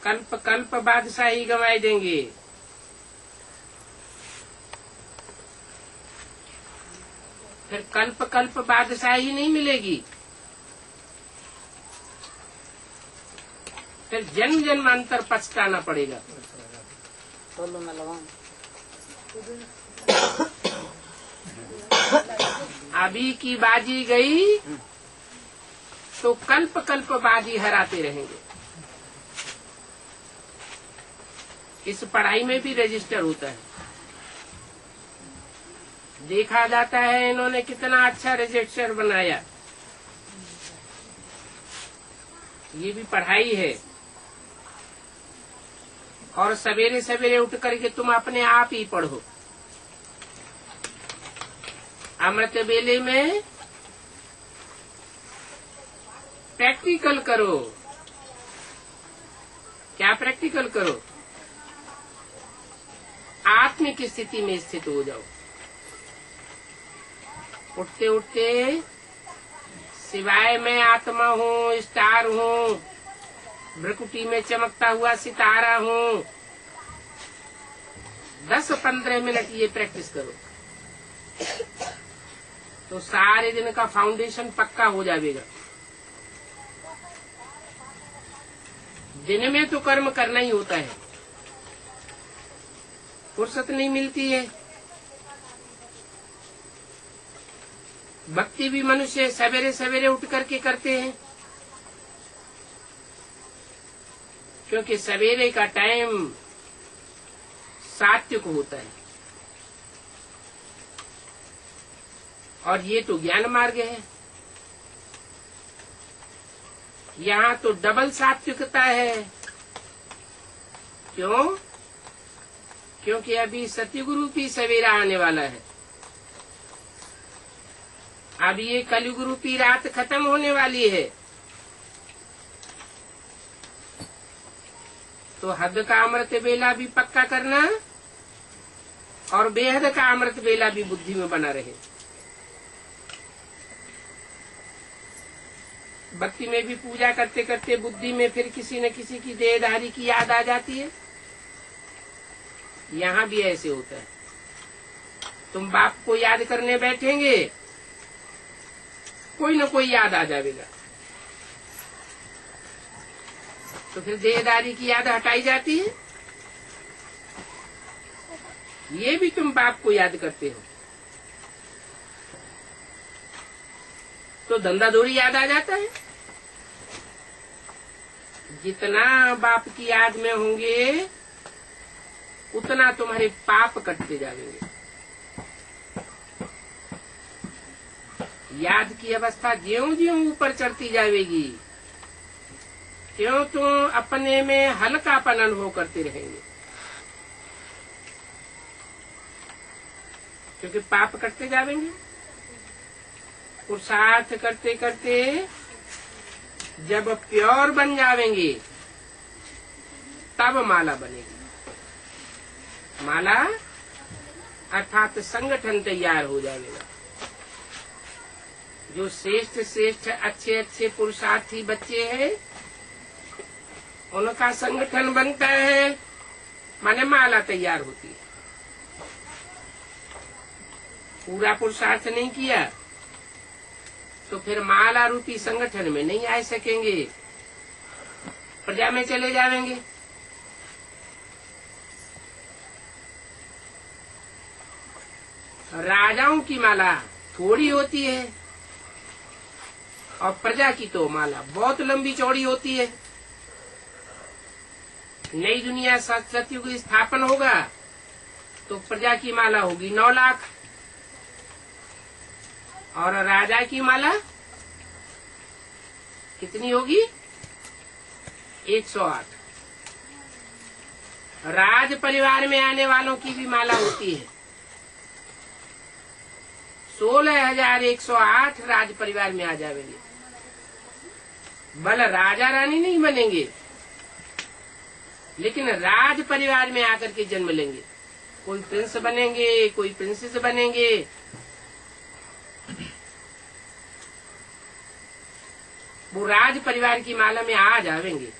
कल्प कल्प बादशाही गंवाई देंगे। फिर कल्प कल्प बादशाही नहीं मिलेगी, फिर जन्म जन्मांतर पछताना पड़ेगा। अभी की बाजी गई तो कल्प कल्प बाजी हराते रहेंगे। इस पढ़ाई में भी रजिस्टर होता है, देखा जाता है इन्होंने कितना अच्छा रजिस्टर बनाया। ये भी पढ़ाई है। और सवेरे सवेरे उठ करके तुम अपने आप ही पढ़ो। अमृत वेले में प्रैक्टिकल करो। क्या प्रैक्टिकल करो? आत्मिक स्थिति में स्थित हो जाओ। उठते उठते सिवाय मैं आत्मा हूँ, स्टार हूँ, भ्रकुटी में चमकता हुआ सितारा हूँ, 10-15 मिनट ये प्रैक्टिस करो तो सारे दिन का फाउंडेशन पक्का हो जाएगा। दिन में तो कर्म करना ही होता है, फुर्सत नहीं मिलती है। भक्ति भी मनुष्य सवेरे सवेरे उठ करके करते हैं, क्योंकि सवेरे का टाइम सात्विक होता है। और ये तो ज्ञान मार्ग है, यहाँ तो डबल सात्विकता है। क्यों? क्योंकि अभी सतयुग रूपी सवेरा आने वाला है। अब ये कलयुग रूपी रात खत्म होने वाली है, तो हद का अमृत बेला भी पक्का करना और बेहद का अमृत बेला भी बुद्धि में बना रहे। भक्ति में भी पूजा करते करते बुद्धि में फिर किसी न किसी की देहधारी की याद आ जाती है। यहाँ भी ऐसे होता है। तुम बाप को याद करने बैठेंगे, कोई न कोई याद आ जाएगा, तो फिर देहदारी की याद हटाई जाती है। ये भी तुम बाप को याद करते हो तो धंधा दौड़ी याद आ जाता है। जितना बाप की याद में होंगे उतना तुम्हारे पाप कटते जाएंगे। याद की अवस्था ज्यों ज्यों ऊपर चढ़ती जाएगी त्यों तुम अपने में हल्कापन अनुभव करते रहेंगे, क्योंकि पाप कटते जाएंगे। पुरुषार्थ करते करते जब प्योर बन जाएंगे तब माला बनेगी। माला अर्थात संगठन तैयार हो जाएगा। जो श्रेष्ठ श्रेष्ठ अच्छे अच्छे पुरुषार्थी बच्चे हैं उनका संगठन बनता है, माने माला तैयार होती है। पूरा पुरुषार्थ नहीं किया तो फिर माला रूपी संगठन में नहीं आ सकेंगे, प्रजा में चले जाएंगे। राजाओं की माला थोड़ी होती है और प्रजा की तो माला बहुत लंबी चौड़ी होती है। नई दुनिया सतयुग स्थापन होगा तो प्रजा की माला होगी 9 लाख और राजा की माला कितनी होगी? 108। राज परिवार में आने वालों की भी माला होती है। 16,108 राज परिवार में आ जाएंगे। भले राजा रानी नहीं बनेंगे लेकिन राज परिवार में आकर के जन्म लेंगे। कोई प्रिंस बनेंगे, कोई प्रिंसेस बनेंगे। वो राज परिवार की माला में आ जाएंगे।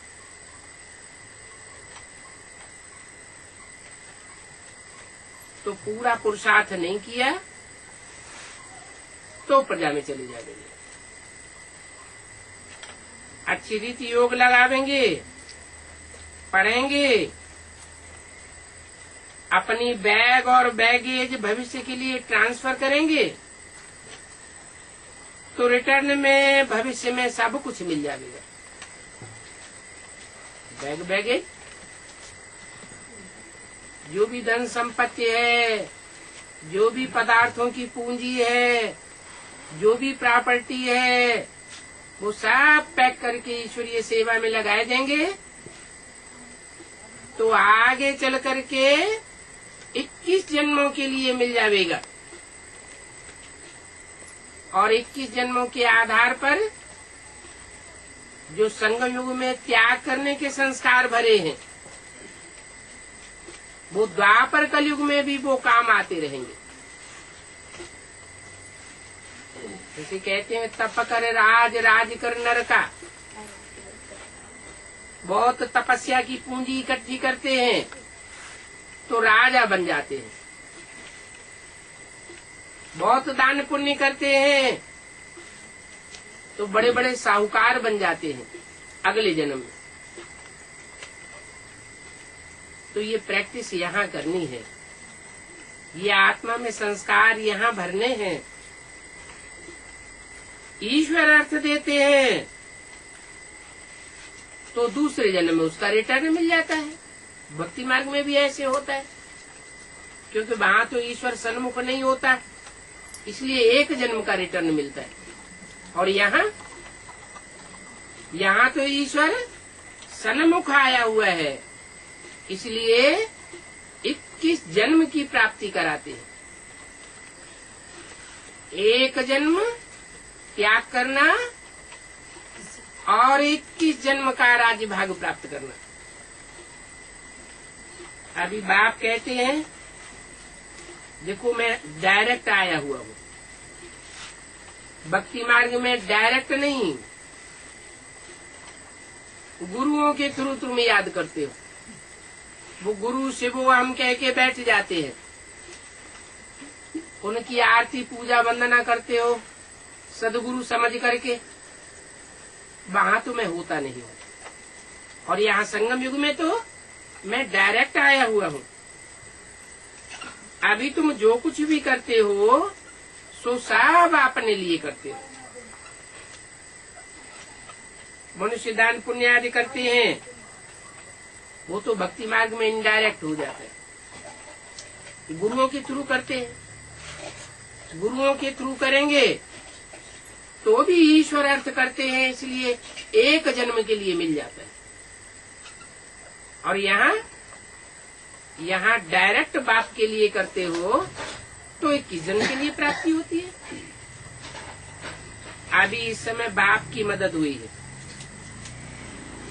तो पूरा पुरुषार्थ नहीं किया तो प्रजा में चले जाएंगे। अच्छी रीति योग लगावेंगे, पढ़ेंगे, अपनी बैग और बैगेज भविष्य के लिए ट्रांसफर करेंगे तो रिटर्न में भविष्य में सब कुछ मिल जाएगा। बैगेज जो भी धन संपत्ति है, जो भी पदार्थों की पूंजी है, जो भी प्रॉपर्टी है, वो सब पैक करके ईश्वरीय सेवा में लगाए देंगे तो आगे चल करके 21 जन्मों के लिए मिल जाएगा। और 21 जन्मों के आधार पर जो संगम युग में त्याग करने के संस्कार भरे हैं वो द्वापर कलयुग में भी वो काम आते रहेंगे। जैसे कहते हैं तप कर राज, राज कर नर का। बहुत तपस्या की पूंजी इकट्ठी करते हैं तो राजा बन जाते हैं। बहुत दान पुण्य करते हैं तो बड़े बड़े साहूकार बन जाते हैं अगले जन्म में। तो ये प्रैक्टिस यहाँ करनी है, ये आत्मा में संस्कार यहाँ भरने हैं। ईश्वर अर्थ देते हैं तो दूसरे जन्म में उसका रिटर्न मिल जाता है। भक्ति मार्ग में भी ऐसे होता है, क्योंकि वहां तो ईश्वर सन्मुख नहीं होता, इसलिए एक जन्म का रिटर्न मिलता है। और यहाँ तो ईश्वर सन्मुख आया हुआ है, इसलिए 21 जन्म की प्राप्ति कराते हैं। एक जन्म त्याग करना और 21 जन्म का राज्य भाग प्राप्त करना। अभी बाप कहते हैं देखो मैं डायरेक्ट आया हुआ हूँ, भक्ति मार्ग में डायरेक्ट नहीं, गुरुओं के थ्रू तुम याद करते हो। वो गुरु शिवो हम कह के बैठ जाते हैं, उनकी आरती पूजा वंदना करते हो सदगुरु समझ करके। वहां तो मैं होता नहीं हूँ, और यहाँ संगम युग में तो मैं डायरेक्ट आया हुआ हूँ। अभी तुम जो कुछ भी करते हो सो सब अपने लिए करते हो। मनुष्य दान पुण्य आदि करते हैं, वो तो भक्ति मार्ग में इनडायरेक्ट हो जाता है। गुरुओं के थ्रू करते हैं, गुरुओं के थ्रू करेंगे तो भी ईश्वर अर्थ करते हैं, इसलिए एक जन्म के लिए मिल जाता है। और यहाँ डायरेक्ट बाप के लिए करते हो तो 21 जन्म के लिए प्राप्ति होती है। अभी इस समय बाप की मदद हुई है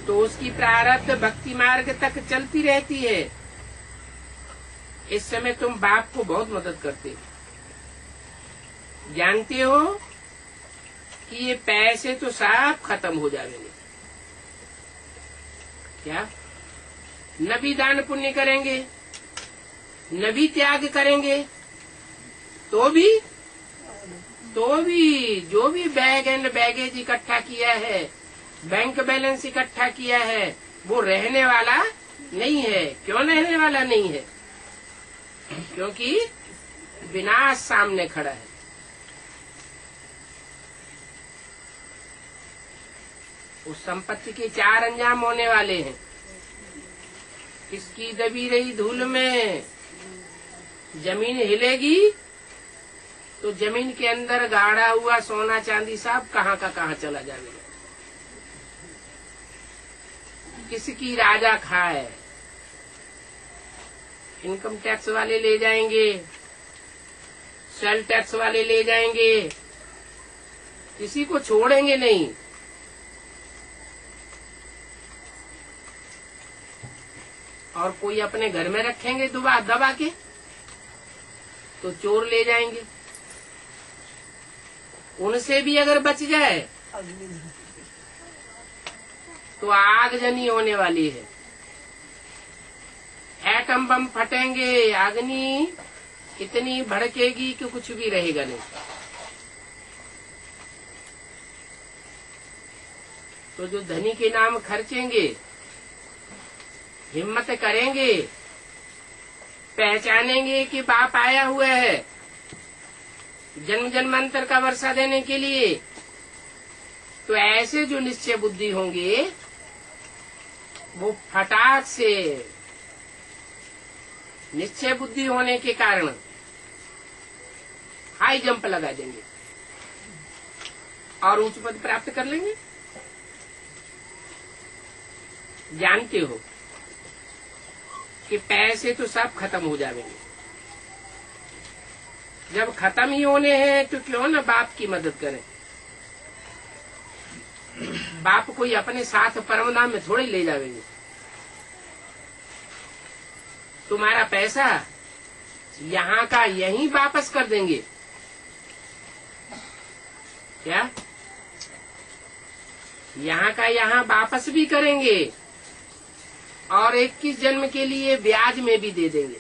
तो उसकी प्रारब्ध भक्ति मार्ग तक चलती रहती है। इस समय तुम बाप को बहुत मदद करते हो। जानते हो कि ये पैसे तो सब खत्म हो जाएंगे, क्या न भी दान पुण्य करेंगे न भी त्याग करेंगे तो भी जो भी बैग एंड बैगेज इकट्ठा किया है, बैंक बैलेंस इकट्ठा किया है, वो रहने वाला नहीं है। क्यों रहने वाला नहीं है? क्योंकि विनाश सामने खड़ा है। उस संपत्ति के 4 अंजाम होने वाले हैं। किसकी दबी रही धूल में जमीन हिलेगी तो जमीन के अंदर गाड़ा हुआ सोना चांदी सब कहाँ का कहाँ चला जाएगा। किसकी राजा खाए, इनकम टैक्स वाले ले जाएंगे, सेल टैक्स वाले ले जाएंगे, किसी को छोड़ेंगे नहीं। और कोई अपने घर में रखेंगे दबा के तो चोर ले जाएंगे। उनसे भी अगर बच जाए तो आगजनी होने वाली है। एटम बम फटेंगे, अग्नि इतनी भड़केगी कि कुछ भी रहेगा नहीं। तो जो धनी के नाम खर्चेंगे, हिम्मत करेंगे, पहचानेंगे कि बाप आया हुआ है जन्म जन्मांतर का वर्षा देने के लिए, तो ऐसे जो निश्चय बुद्धि होंगे वो फटाक से निश्चय बुद्धि होने के कारण हाई जंप लगा देंगे और उच्च पद प्राप्त कर लेंगे। जानते हो कि पैसे तो सब खत्म हो जाएंगे, जब खत्म ही होने हैं तो क्यों न बाप की मदद करें। बाप कोई अपने साथ परमधाम में थोड़े ले जाएंगे। तुम्हारा पैसा यहाँ का यहीं वापस कर देंगे क्या? यहाँ का यहाँ वापस भी करेंगे और 21 जन्म के लिए ब्याज में भी दे देंगे।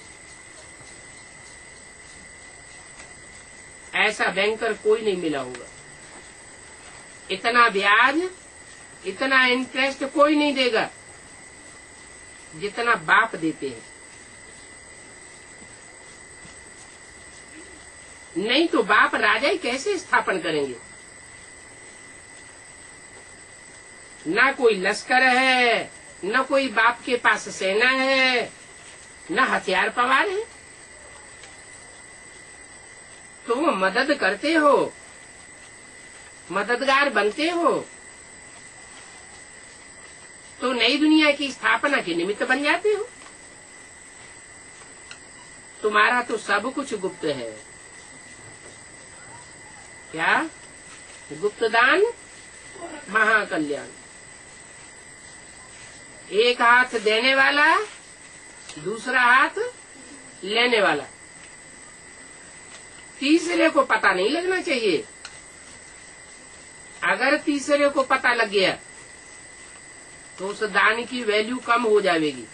ऐसा बैंकर कोई नहीं मिला होगा। इतना ब्याज, इतना इंटरेस्ट कोई नहीं देगा जितना बाप देते हैं। नहीं तो बाप राजा ही कैसे स्थापन करेंगे? ना कोई लश्कर है, न कोई बाप के पास सेना है, न हथियार पवार है। तुम मदद करते हो, मददगार बनते हो, तो नई दुनिया की स्थापना के निमित्त बन जाते हो। तुम्हारा तो सब कुछ गुप्त है। क्या? गुप्त दान महाकल्याण। एक हाथ देने वाला, दूसरा हाथ लेने वाला। तीसरे को पता नहीं लगना चाहिए। अगर तीसरे को पता लग गया तो उस दान की वैल्यू कम हो जाएगी।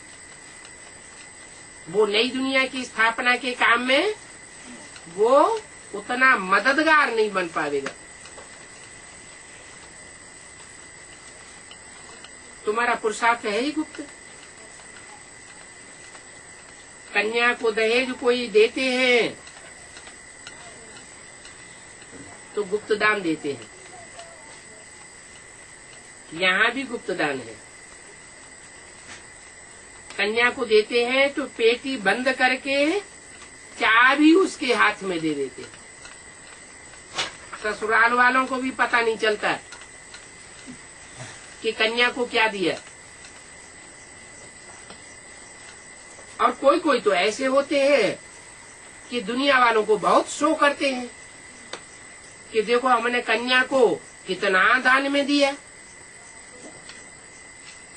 वो नई दुनिया की स्थापना के काम में वो उतना मददगार नहीं बन पाएगा। तुम्हारा पुरुषार्थ है ही गुप्त। कन्या को दहेज कोई देते हैं तो गुप्त दान देते हैं। यहाँ भी गुप्त दान है। कन्या को देते हैं तो पेटी बंद करके चाबी उसके हाथ में दे देते हैं। ससुराल वालों को भी पता नहीं चलता कि कन्या को क्या दिया। और कोई कोई तो ऐसे होते हैं कि दुनिया वालों को बहुत शो करते हैं कि देखो हमने कन्या को कितना दान में दिया।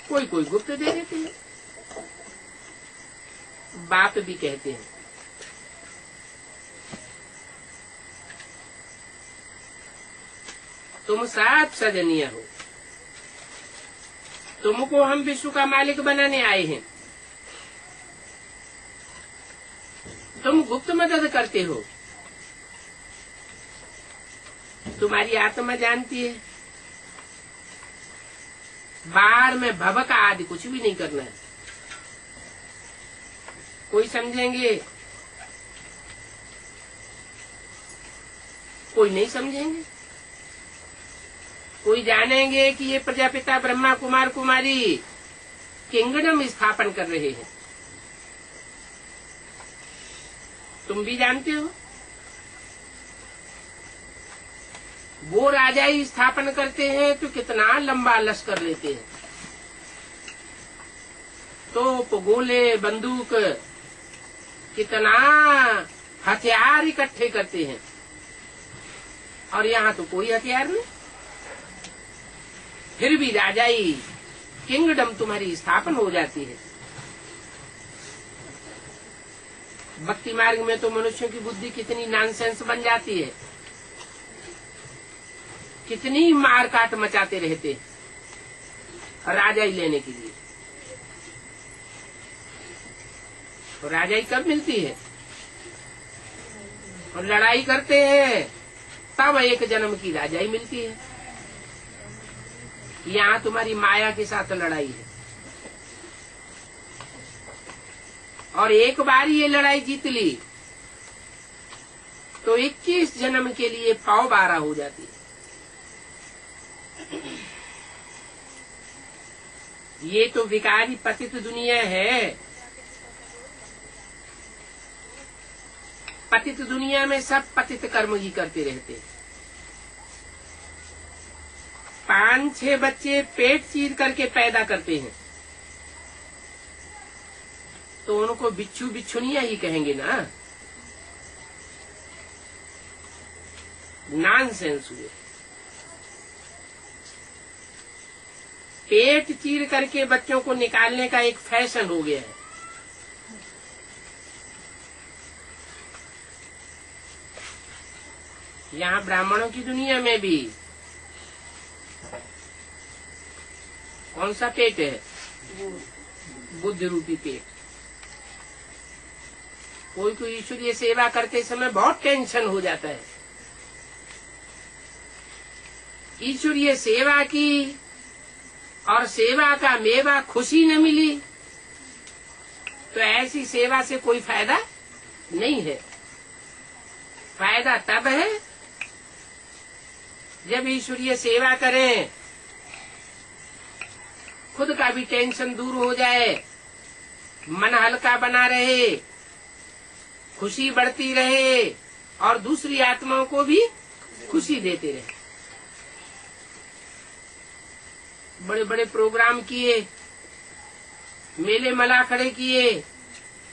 कोई कोई गुप्त दे देते हैं। बाप भी कहते हैं तुम सब सजनीय हो, तुमको हम विश्व का मालिक बनाने आए हैं। तुम गुप्त मदद करते हो। तुम्हारी आत्मा जानती है बाहर में भवक आदि कुछ भी नहीं करना है। कोई समझेंगे, कोई नहीं समझेंगे। कोई जानेंगे कि ये प्रजापिता ब्रह्मा कुमार कुमारी किंगडम स्थापन कर रहे हैं। तुम भी जानते हो वो राजा ही स्थापन करते हैं तो कितना लंबा लश्कर लेते हैं। तोप, गोले, बंदूक, कितना हथियार इकट्ठे करते हैं। और यहाँ तो कोई हथियार नहीं, फिर भी राजाई किंगडम तुम्हारी स्थापन हो जाती है। भक्ति मार्ग में तो मनुष्यों की बुद्धि कितनी नॉनसेंस बन जाती है, कितनी मार काट मचाते रहते हैं राजाई लेने के लिए। तो राजाई कब मिलती है? और लड़ाई करते हैं, तब एक जन्म की राजाई मिलती है। यहाँ तुम्हारी माया के साथ लड़ाई है, और एक बार ये लड़ाई जीत ली तो 21 जन्म के लिए पाव 12 हो जाती है। ये तो विकारी पतित दुनिया है। पतित दुनिया में सब पतित कर्म ही करते रहते हैं। 5-6 बच्चे पेट चीर करके पैदा करते हैं तो उनको बिच्छू बिच्छुनिया ही कहेंगे ना। नॉनसेंस हुए। पेट चीर करके बच्चों को निकालने का एक फैशन हो गया है। यहाँ ब्राह्मणों की दुनिया में भी कौन सा पेट है? बुद्ध रूपी पेट। कोई कोई ईश्वरीय सेवा करते समय बहुत टेंशन हो जाता है। ईश्वरीय सेवा की और सेवा का मेवा खुशी न मिली तो ऐसी सेवा से कोई फायदा नहीं है। फायदा तब है जब ईश्वरीय सेवा करें, खुद का भी टेंशन दूर हो जाए, मन हल्का बना रहे, खुशी बढ़ती रहे और दूसरी आत्माओं को भी खुशी देते रहे। बड़े बड़े प्रोग्राम किए, मेले मला खड़े किए,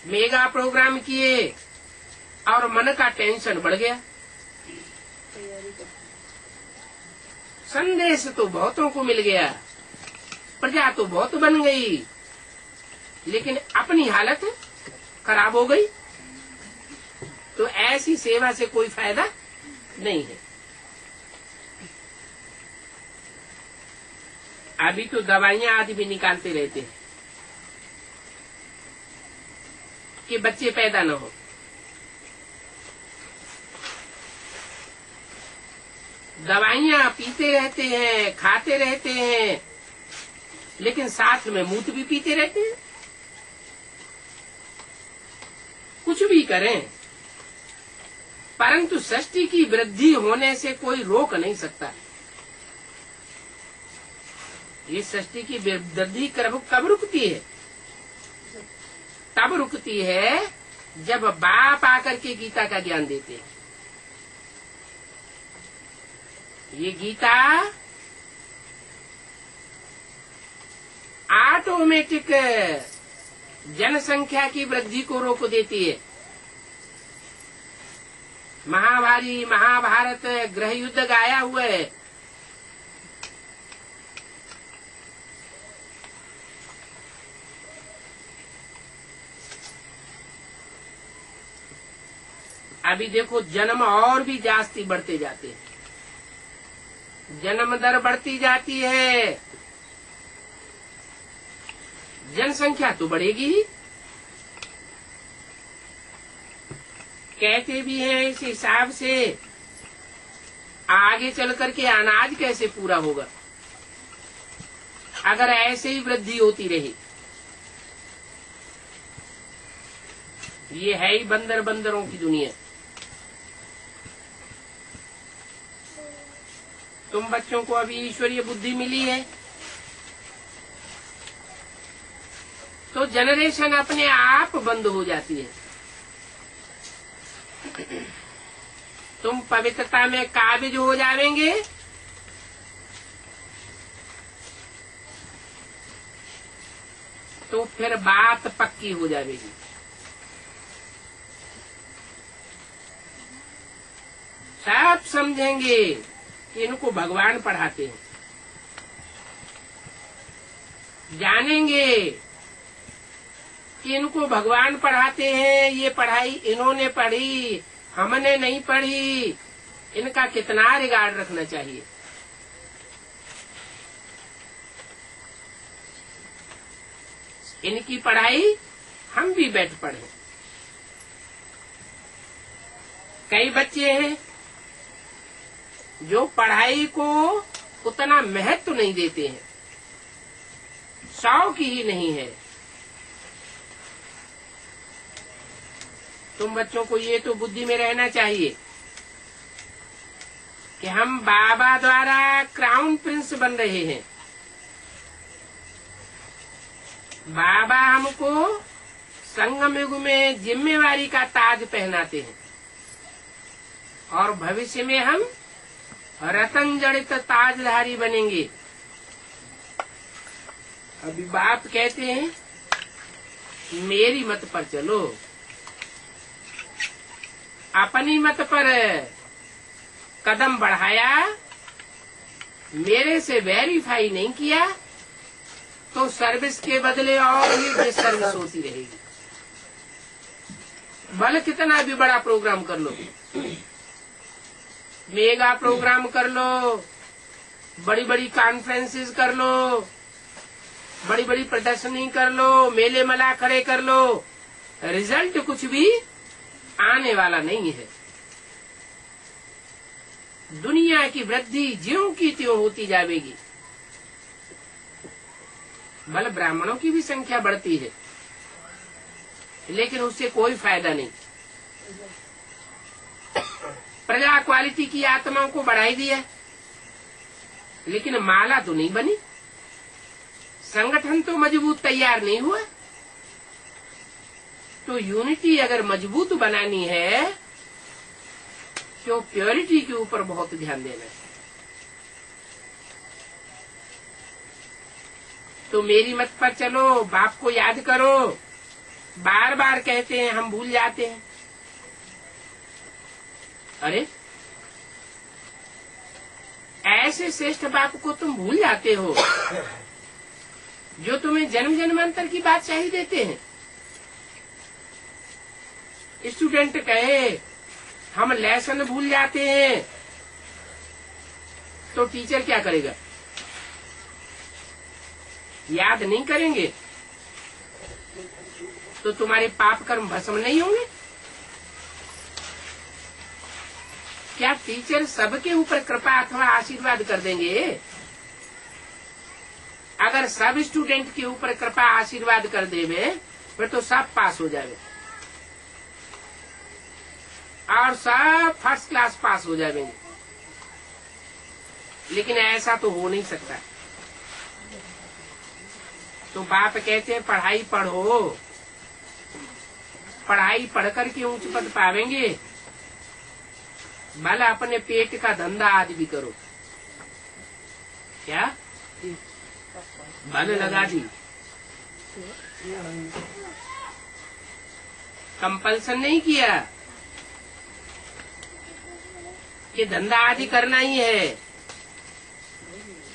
मेगा प्रोग्राम किए और मन का टेंशन बढ़ गया। संदेश तो बहुतों को मिल गया, प्रजा तो बहुत बन गई, लेकिन अपनी हालत खराब हो गई। तो ऐसी सेवा से कोई फायदा नहीं है। अभी तो दवाइयां आदि भी निकालते रहते हैं कि बच्चे पैदा न हो। दवाइयां पीते रहते हैं, खाते रहते हैं, लेकिन साथ में मूत भी पीते रहते हैं। कुछ भी करें, परंतु सृष्टि की वृद्धि होने से कोई रोक नहीं सकता। ये सृष्टि की वृद्धि कब रुकती है? तब रुकती है जब बाप आकर के गीता का ज्ञान देते हैं। ये गीता ऑटोमेटिक जनसंख्या की वृद्धि को रोक देती है। महाभारत गृह युद्ध गाया हुआ है। अभी देखो जन्म और भी जास्ती बढ़ते जाते हैं, जन्म दर बढ़ती जाती है, जनसंख्या तो बढ़ेगी ही। कहते भी हैं इस हिसाब से आगे चल करके अनाज कैसे पूरा होगा अगर ऐसे ही वृद्धि होती रही। ये है ही बंदरों की दुनिया। तुम बच्चों को अभी ईश्वरीय बुद्धि मिली है तो जनरेशन अपने आप बंद हो जाती है। तुम पवित्रता में काबिज हो जाएंगे तो फिर बात पक्की हो जाएगी। सब समझेंगे कि इनको भगवान पढ़ाते हैं, जानेंगे कि इनको भगवान पढ़ाते हैं। ये पढ़ाई इन्होंने पढ़ी, हमने नहीं पढ़ी, इनका कितना रिगार्ड रखना चाहिए। इनकी पढ़ाई हम भी बैठ पढ़े। कई बच्चे हैं जो पढ़ाई को उतना महत्व नहीं देते हैं, शौक ही नहीं है। तुम बच्चों को ये तो बुद्धि में रहना चाहिए कि हम बाबा द्वारा क्राउन प्रिंस बन रहे हैं। बाबा हमको संगम युग में जिम्मेवारी का ताज पहनाते हैं और भविष्य में हम रतन जड़ित ताजधारी बनेंगे। अभी बाप कहते हैं मेरी मत पर चलो, अपनी मत पर कदम बढ़ाया, मेरे से वेरीफाई नहीं किया तो सर्विस के बदले और ही सर्विस होती रहेगी। भले कितना भी बड़ा प्रोग्राम कर लो, मेगा प्रोग्राम कर लो, बड़ी बड़ी कॉन्फ्रेंसेस कर लो, बड़ी बड़ी प्रदर्शनी कर लो, मेले मला खड़े कर लो, रिजल्ट कुछ भी आने वाला नहीं है। दुनिया की वृद्धि ज्यों की त्यों होती जाएगी। भले ब्राह्मणों की भी संख्या बढ़ती है, लेकिन उससे कोई फायदा नहीं। प्रजा क्वालिटी की आत्माओं को बढ़ाई दिया, लेकिन माला तो नहीं बनी, संगठन तो मजबूत तैयार नहीं हुआ। तो यूनिटी अगर मजबूत बनानी है तो प्योरिटी के ऊपर बहुत ध्यान देना है। तो मेरी मत पर चलो, बाप को याद करो, बार बार कहते हैं, हम भूल जाते हैं। अरे ऐसे श्रेष्ठ बाप को तुम भूल जाते हो जो तुम्हें जन्म जन्मांतर की बादशाही देते हैं। स्टूडेंट कहे हम लेसन भूल जाते हैं तो टीचर क्या करेगा? याद नहीं करेंगे तो तुम्हारे पाप कर्म भस्म नहीं होंगे? क्या टीचर सबके ऊपर कृपा अथवा आशीर्वाद कर देंगे? अगर सब स्टूडेंट के ऊपर कृपा आशीर्वाद कर देवे फिर तो सब पास हो जावे और सब फर्स्ट क्लास पास हो जाएंगे। लेकिन ऐसा तो हो नहीं सकता। तो बाप कहते हैं पढ़ाई पढ़ो, पढ़ाई पढ़कर के ऊंच पद पावेंगे। भला अपने पेट का धंधा आज भी करो। क्या भले लगा दी, कंपल्सन नहीं किया कि धंधा आदि करना ही है,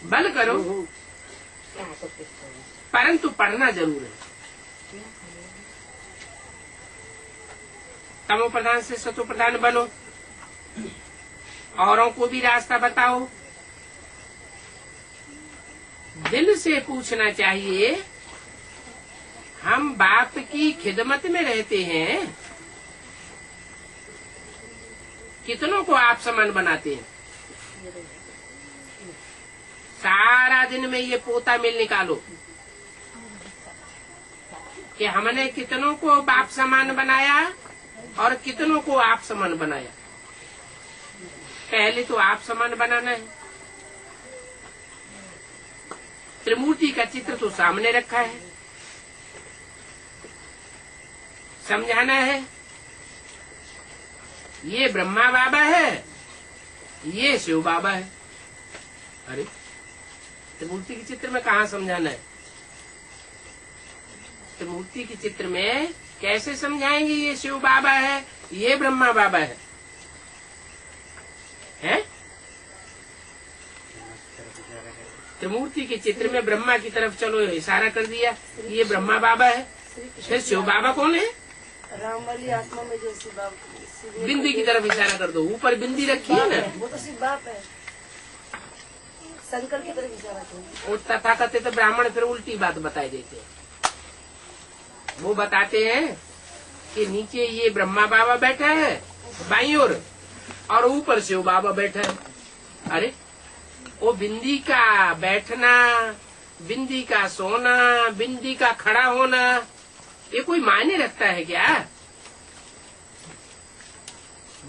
बल करो, परंतु पढ़ना जरूर है। तमो प्रधान से सतो प्रधान बनो, औरों को भी रास्ता बताओ। दिल से पूछना चाहिए, हम बाप की खिदमत में रहते हैं, कितनों को आप समान बनाते हैं? सारा दिन में ये पोता मिल निकालो कि हमने कितनों को बाप समान बनाया और कितनों को आप समान बनाया। पहले तो आप समान बनाना है। त्रिमूर्ति का चित्र तो सामने रखा है, समझाना है ये ब्रह्मा बाबा है, ये शिव बाबा है। अरे त्रिमूर्ति के चित्र में कहाँ समझाना है? त्रिमूर्ति के चित्र में कैसे समझाएंगे ये शिव बाबा है, ये ब्रह्मा बाबा है? हैं? त्रिमूर्ति के चित्र में ब्रह्मा की तरफ चलो इशारा कर दिया, ये ब्रह्मा बाबा है। फिर शिव बाबा कौन है? राम वाली आत्मा में जो शिव बाबा, बिंदी की तरफ इशारा कर दो, ऊपर बिंदी रखी है ना, वो तो शिव बाप है। शंकर की तरफ इशारा करो। वो तथाकथित तो ब्राह्मण फिर उल्टी बात बताए देते हैं। वो बताते हैं कि नीचे ये ब्रह्मा बाबा बैठा है बाईं ओर, और ऊपर शिव बाबा बैठा है। अरे वो बिंदी का बैठना, बिंदी का सोना, बिंदी का खड़ा होना, ये कोई मायने रखता है क्या?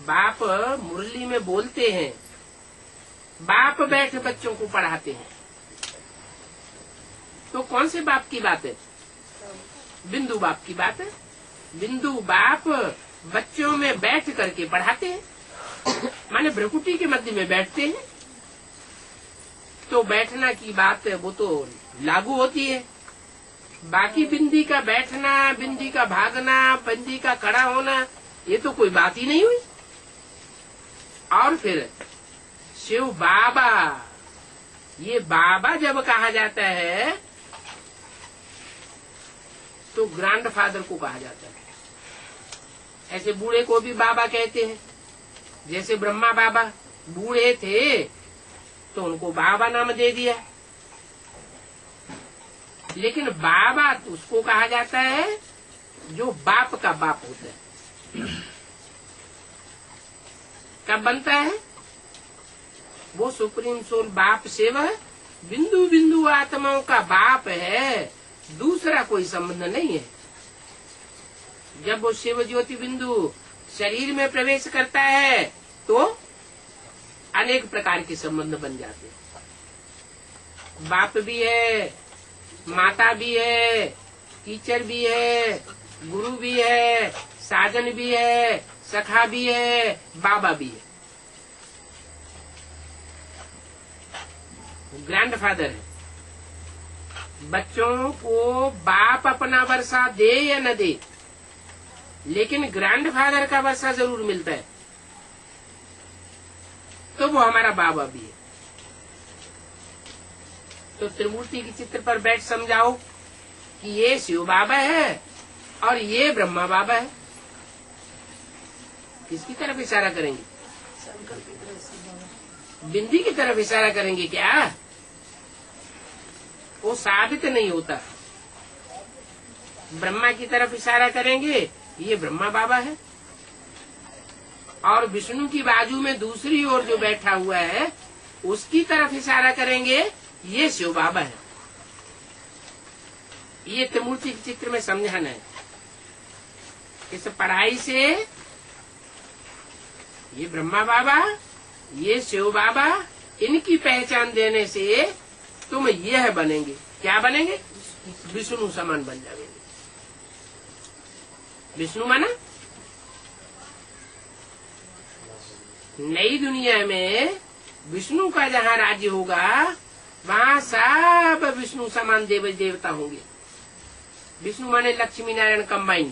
बाप मुरली में बोलते हैं, बाप बैठ बच्चों को पढ़ाते हैं, तो कौन से बाप की बात है? बिंदु बाप की बात है। बिंदु बाप बच्चों में बैठ करके पढ़ाते हैं, माने भ्रकुटी के मध्य में बैठते हैं, तो बैठना की बात है वो तो लागू होती है। बाकी बिंदी का बैठना, बिंदी का भागना, बिंदी का खड़ा होना, ये तो कोई बात ही नहीं हुई। और फिर शिव बाबा, ये बाबा जब कहा जाता है तो ग्रैंडफादर को कहा जाता है। ऐसे बूढ़े को भी बाबा कहते हैं। जैसे ब्रह्मा बाबा बूढ़े थे तो उनको बाबा नाम दे दिया, लेकिन बाबा तो उसको कहा जाता है जो बाप का बाप होता है। कब बनता है? वो सुप्रीम सोल बाप शिव बिंदु बिंदु आत्माओं का बाप है, दूसरा कोई संबंध नहीं है। जब वो शिव ज्योति बिंदु शरीर में प्रवेश करता है तो अनेक प्रकार के संबंध बन जाते हैं। बाप भी है, माता भी है, टीचर भी है, गुरु भी है, साजन भी है, सखा भी है, बाबा भी है, ग्रैंडफादर है। बच्चों को बाप अपना वर्षा दे या न दे, लेकिन ग्रैंडफादर का वर्षा जरूर मिलता है, तो वो हमारा बाबा भी है। तो त्रिमूर्ति के चित्र पर बैठ समझाओ कि ये शिव बाबा है और ये ब्रह्मा बाबा है। किसकी तरफ इशारा करेंगे? शंकर की तरफ से बाबा। बिंदी की तरफ इशारा करेंगे क्या? वो साबित नहीं होता। ब्रह्मा की तरफ इशारा करेंगे, ये ब्रह्मा बाबा है, और विष्णु की बाजू में दूसरी ओर जो बैठा हुआ है उसकी तरफ इशारा करेंगे, ये शिव बाबा है। ये त्रिमूर्ति के चित्र में समझाना है। इस पढ़ाई से ये ब्रह्मा बाबा, ये शिव बाबा, इनकी पहचान देने से तुम यह बनेंगे। क्या बनेंगे? विष्णु समान बन जाएंगे। विष्णु माना नई दुनिया में विष्णु का जहाँ राज्य होगा वहाँ सब विष्णु समान देव देवता होंगे। विष्णु माने लक्ष्मी नारायण कंबाइंड।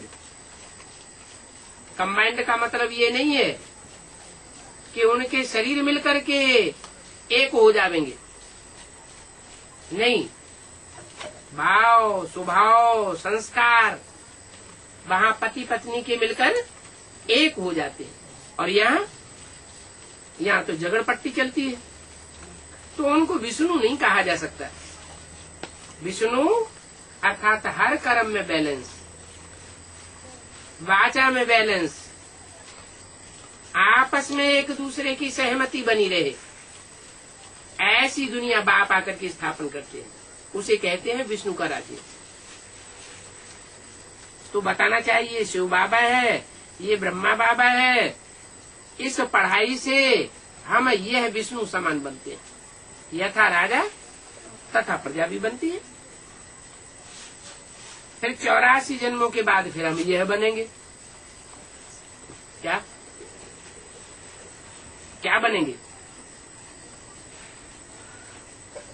कंबाइंड का मतलब ये नहीं है कि उनके शरीर मिलकर के एक हो जाएंगे, नहीं। भाव, स्वभाव, संस्कार वहाँ पति पत्नी के मिलकर एक हो जाते हैं, और यहाँ तो झगड़ पट्टी चलती है, तो उनको विष्णु नहीं कहा जा सकता। विष्णु अर्थात हर कर्म में बैलेंस, वाचा में बैलेंस, आपस में एक दूसरे की सहमति बनी रहे, ऐसी दुनिया बाप आकर के स्थापन करते हैं, उसे कहते हैं विष्णु का राज्य। तो बताना चाहिए शिव बाबा है, ये ब्रह्मा बाबा है। इस पढ़ाई से हम यह विष्णु समान बनते हैं, यथा राजा तथा प्रजा भी बनती है। फिर 84 जन्मों के बाद फिर हम यह बनेंगे। क्या क्या बनेंगे?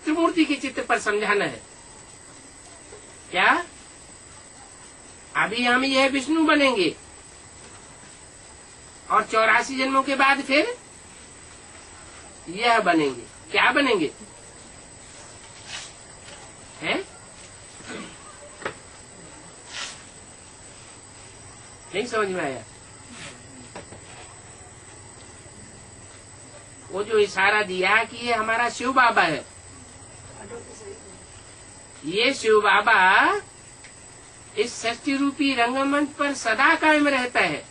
त्रिमूर्ति के चित्र पर समझाना है। क्या अभी हम यह विष्णु बनेंगे और 84 जन्मों के बाद फिर यह बनेंगे। क्या बनेंगे? हैं? नहीं समझ में आया? वो जो इशारा दिया कि ये हमारा शिव बाबा है, ये शिव बाबा इस सृष्टि रूपी रंगमंच पर सदा कायम रहता है।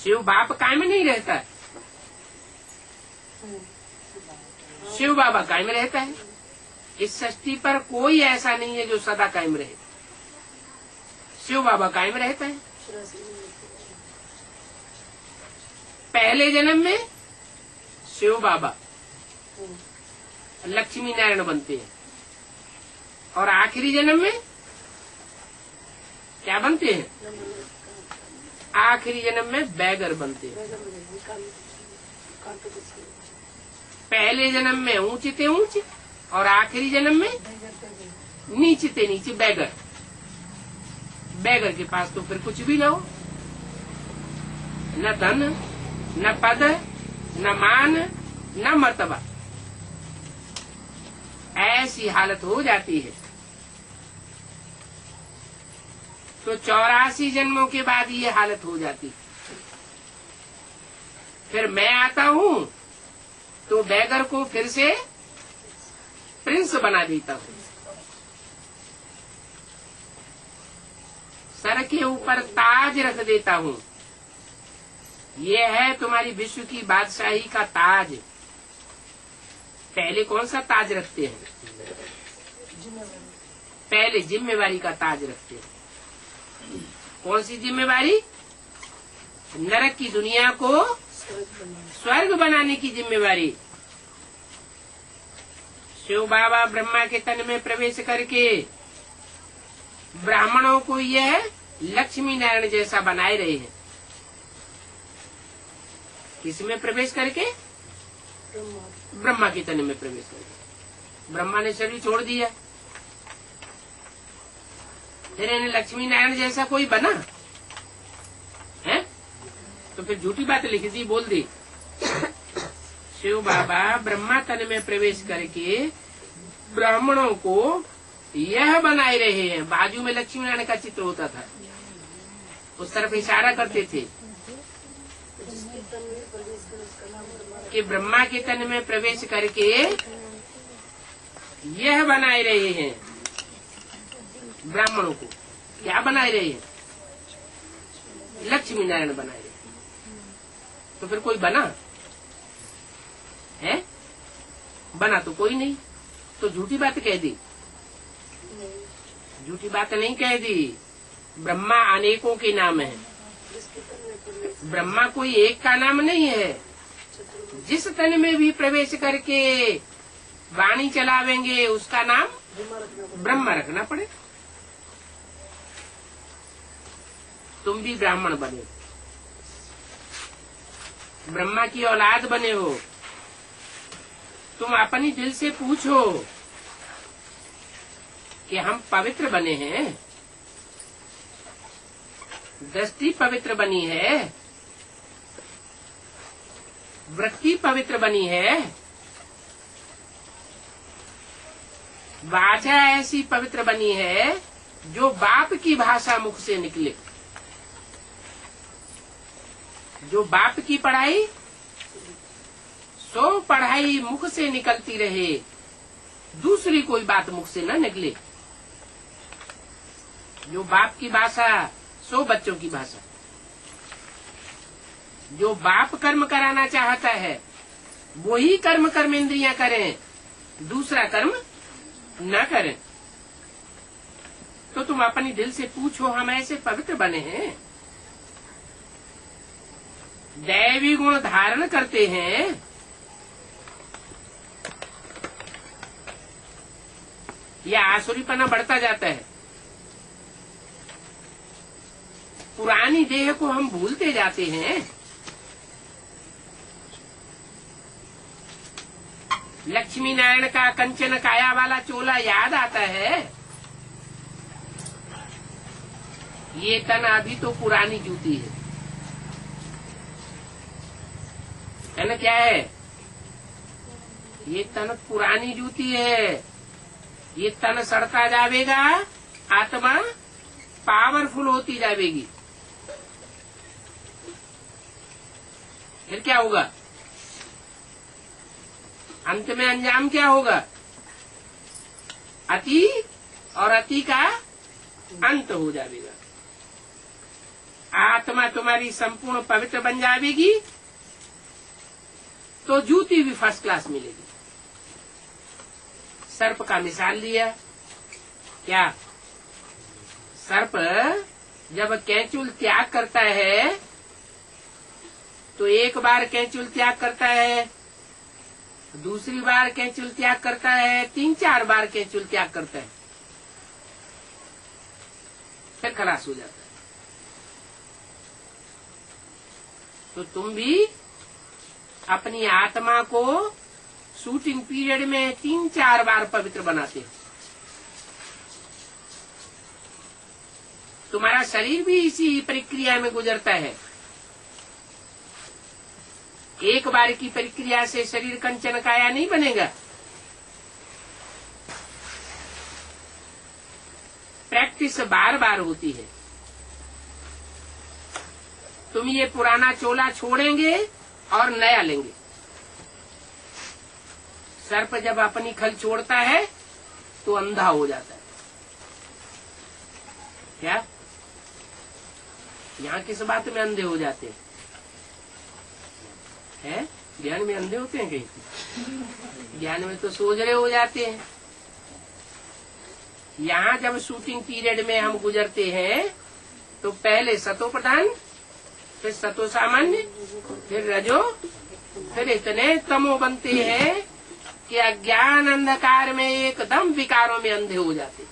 शिव बाप कायम नहीं रहता है, शिव बाबा कायम रहता है। इस सृष्टि पर कोई ऐसा नहीं है जो सदा कायम रहे, शिव बाबा कायम रहता है। पहले जन्म में शिव बाबा लक्ष्मी नारायण बनते हैं, और आखिरी जन्म में क्या बनते हैं? आखिरी जन्म में बैगर बनते हैं। पहले जन्म में ऊंचे थे ऊंचे, और आखिरी जन्म में नीचे थे नीचे बैगर। बैगर के पास तो फिर कुछ भी ना हो, न धन, न पद, न मान, न मर्तबा। ऐसी हालत हो जाती है। तो 84 जन्मों के बाद ये हालत हो जाती। फिर मैं आता हूँ तो बैगर को फिर से प्रिंस बना देता हूँ। सर के ऊपर ताज रख देता हूँ। ये है तुम्हारी विश्व की बादशाही का ताज। पहले कौन सा ताज रखते हैं? पहले जिम्मेवारी का ताज रखते हैं। कौन सी जिम्मेवारी? नरक की दुनिया को स्वर्ग बनाने की जिम्मेवारी। शिव बाबा ब्रह्मा के तन में प्रवेश करके ब्राह्मणों को यह लक्ष्मी नारायण जैसा बनाए रहे हैं। किसमें प्रवेश करके? ब्रह्मा के तन में प्रवेश करके। ब्रह्मा ने शरीर छोड़ दिया, फिर इन्हें लक्ष्मी नारायण जैसा कोई बना है? तो फिर झूठी बात लिख दी, बोल दी। शिव बाबा ब्रह्मा तन में प्रवेश करके ब्राह्मणों को यह बनाए रहे हैं। बाजू में लक्ष्मी नारायण का चित्र होता था, उस तरफ इशारा करते थे कि ब्रह्मा के तन में प्रवेश करके यह बनाए रहे हैं ब्राह्मणों को। क्या बनाए रहे हैं? लक्ष्मी नारायण बनाए रहे। तो फिर कोई बना है? बना तो कोई नहीं। तो झूठी बात कह दी। झूठी बात नहीं कह दी। ब्रह्मा अनेकों के नाम है, ब्रह्मा कोई एक का नाम नहीं है। जिस तन में भी प्रवेश करके वाणी चलावेंगे उसका नाम ब्रह्मा रखना पड़े। तुम भी ब्राह्मण बने, ब्रह्मा की औलाद बने हो। तुम अपनी दिल से पूछो कि हम पवित्र बने हैं, दृष्टि पवित्र बनी है, वृत्ति पवित्र बनी है, वाचा ऐसी पवित्र बनी है जो बाप की भाषा मुख से निकले। जो बाप की पढ़ाई सो पढ़ाई मुख से निकलती रहे, दूसरी कोई बात मुख से न निकले। जो बाप की भाषा सो बच्चों की भाषा। जो बाप कर्म कराना चाहता है वही कर्म कर्मेंद्रियां करें, दूसरा कर्म न करें। तो तुम अपनी दिल से पूछो, हम ऐसे पवित्र बने हैं, दैवी गुण धारण करते हैं, या आसुरीपना बढ़ता जाता है? पुरानी देह को हम भूलते जाते हैं। लक्ष्मी नारायण का कंचन काया वाला चोला याद आता है। ये तन अभी तो पुरानी जूती है। तन क्या है? ये तन पुरानी जूती है। ये तन सड़ता जाएगा, आत्मा पावरफुल होती जाएगी। फिर क्या होगा? अंत में अंजाम क्या होगा? अति, और अति का अंत हो जाएगा। आत्मा तुम्हारी संपूर्ण पवित्र बन जाएगी तो जूती भी फर्स्ट क्लास मिलेगी। सर्प का मिसाल दिया। क्या सर्प जब कैंचुल त्याग करता है तो एक बार कैंचुल त्याग करता है, दूसरी बार कैंचुल त्याग करता है, 3-4 बार कैंचुल त्याग करता है, फिर खलास हो जाता है। तो तुम भी अपनी आत्मा को शूटिंग पीरियड में 3-4 बार पवित्र बनाते हो। तुम्हारा शरीर भी इसी प्रक्रिया में गुजरता है। एक बार की प्रक्रिया से शरीर कंचन काया नहीं बनेगा। प्रैक्टिस बार बार होती है। तुम ये पुराना चोला छोड़ेंगे और नया लेंगे। सर्प जब अपनी खल छोड़ता है तो अंधा हो जाता है। क्या यहाँ किस बात में अंधे हो जाते हैं? ज्ञान में अंधे होते हैं कहीं? ज्ञान में तो सोझरे हो जाते हैं। यहाँ जब शूटिंग पीरियड में हम गुजरते हैं तो पहले सतो प्रधान, फिर सतो सामान्य, फिर रजो, फिर इतने तमो बनते हैं कि अज्ञान अंधकार में एकदम विकारों में अंधे हो जाते।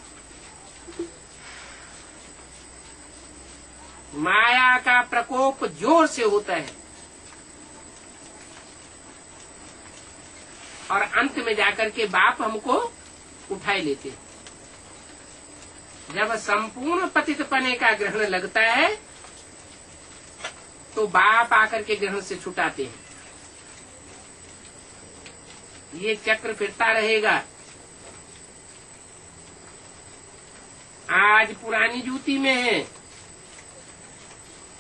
माया का प्रकोप जोर से होता है और अंत में जाकर के बाप हमको उठाए लेते। जब संपूर्ण पतित पने का ग्रहण लगता है तो बाप आकर के ग्रहण से छुटाते हैं। ये चक्र फिरता रहेगा। आज पुरानी जूती में है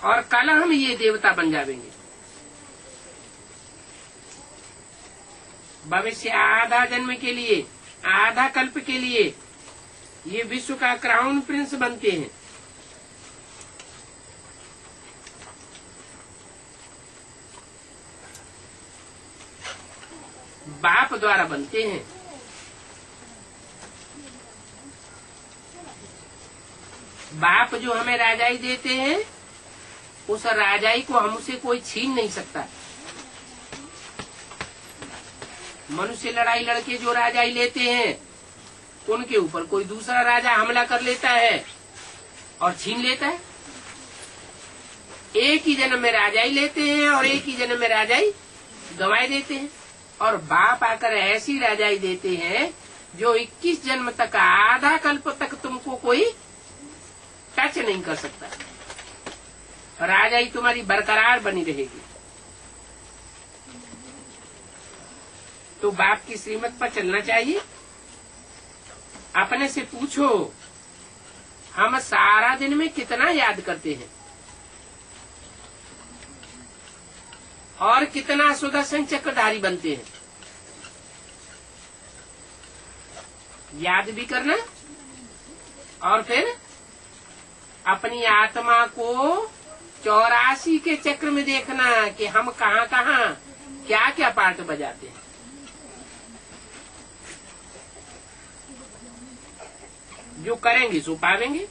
और कल हम ये देवता बन जाएंगे। भविष्य आधा जन्म के लिए, आधा कल्प के लिए ये विश्व का क्राउन प्रिंस बनते हैं। बाप द्वारा बनते हैं। बाप जो हमें राजाई देते हैं उस राजाई को हमसे कोई छीन नहीं सकता। मनुष्य लड़ाई लड़के जो राजाई लेते हैं उनके ऊपर कोई दूसरा राजा हमला कर लेता है और छीन लेता है। एक ही जन्म में राजाई लेते हैं और एक ही जन्म में राजाई गंवाए देते हैं। और बाप आकर ऐसी राजाई देते हैं जो 21 जन्म तक, आधा कल्प तक तुमको कोई टच नहीं कर सकता। राजाई तुम्हारी बरकरार बनी रहेगी। तो बाप की श्रीमत पर चलना चाहिए। अपने से पूछो, हम सारा दिन में कितना याद करते हैं और कितना सुदर्शन चक्रधारी बनते हैं? याद भी करना और फिर अपनी आत्मा को 84 के चक्र में देखना कि हम कहाँ कहाँ क्या क्या पार्ट बजाते हैं। जो करेंगे सो पावेंगे।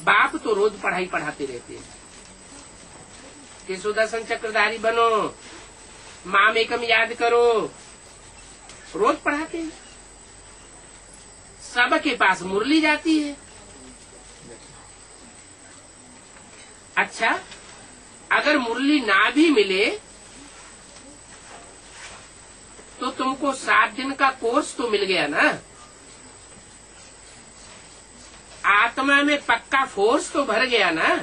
बाप तो रोज पढ़ाई पढ़ाते रहते हैं कि सुदर्शन चक्रधारी बनो, माम एकम याद करो, रोज पढ़ाते हैं। सबके पास मुरली जाती है। अच्छा, अगर मुरली ना भी मिले तो तुमको 7 दिन का कोर्स तो मिल गया ना। आत्मा में पक्का फोर्स तो भर गया ना।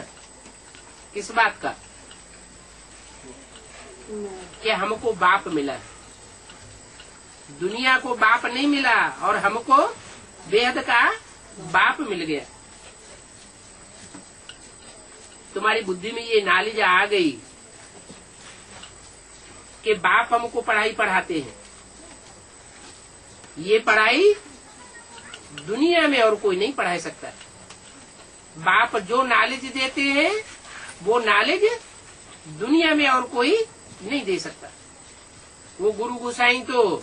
किस बात का? कि हमको बाप मिला, दुनिया को बाप नहीं मिला और हमको बेहद का बाप मिल गया। तुम्हारी बुद्धि में ये नॉलेज आ गई कि बाप हमको पढ़ाई पढ़ाते हैं। ये पढ़ाई दुनिया में और कोई नहीं पढ़ा सकता। बाप जो नॉलेज देते हैं वो नॉलेज दुनिया में और कोई नहीं दे सकता। वो गुरु गोसाई तो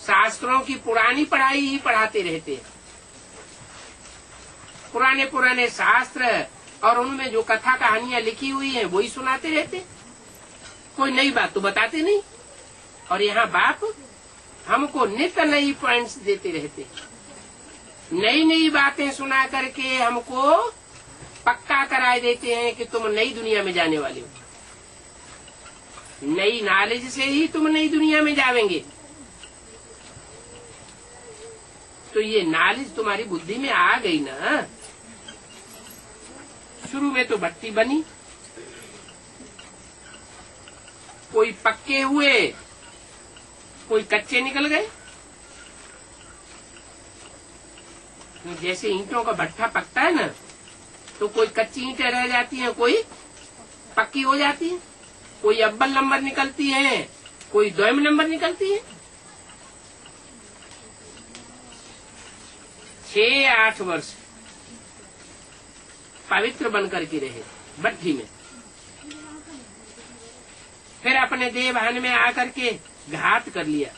शास्त्रों की पुरानी पढ़ाई ही पढ़ाते रहते हैं, पुराने पुराने शास्त्र और उनमें जो कथा कहानियां लिखी हुई हैं वही सुनाते रहते, कोई नई बात तो बताते नहीं। और यहाँ बाप हमको नित्य नई पॉइंट्स देते रहते, नई नई बातें सुना करके हमको पक्का कराए देते हैं कि तुम नई दुनिया में जाने वाले हो। नई नॉलेज से ही तुम नई दुनिया में जावेंगे। तो ये नॉलेज तुम्हारी बुद्धि में आ गई ना। शुरू में तो भट्टी बनी, कोई पक्के हुए, कोई कच्चे निकल गए। जैसे ईंटों का भट्ठा पकता है ना, तो कोई कच्ची ईंटें रह जाती हैं, कोई पक्की हो जाती है, कोई अव्वल नंबर निकलती है, कोई द्वयम नंबर निकलती है। 6-8 वर्ष पवित्र बनकर के रहे भट्टी में, फिर अपने देवहन में आकर के घात कर लिया।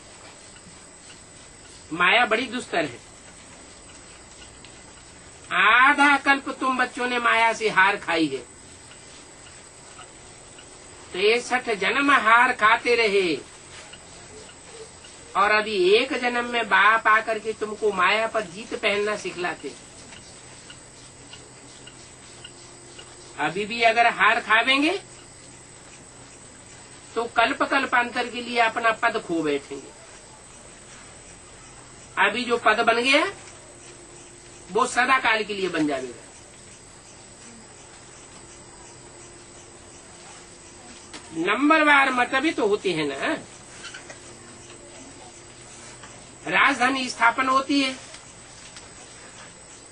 माया बड़ी दुस्तर है। आधा कल्प तुम बच्चों ने माया से हार खाई है, 63 जन्म हार खाते रहे, और अभी एक जन्म में बाप आकर के तुमको माया पर जीत पहनना सिखलाते। अभी भी अगर हार खावेंगे तो कल्प कल्पांतर के लिए अपना पद खो बैठेंगे। अभी जो पद बन गया वो सदा काल के लिए बन जाएगा। नंबरवार मत भी तो होते हैं ना। राजधानी स्थापन होती है,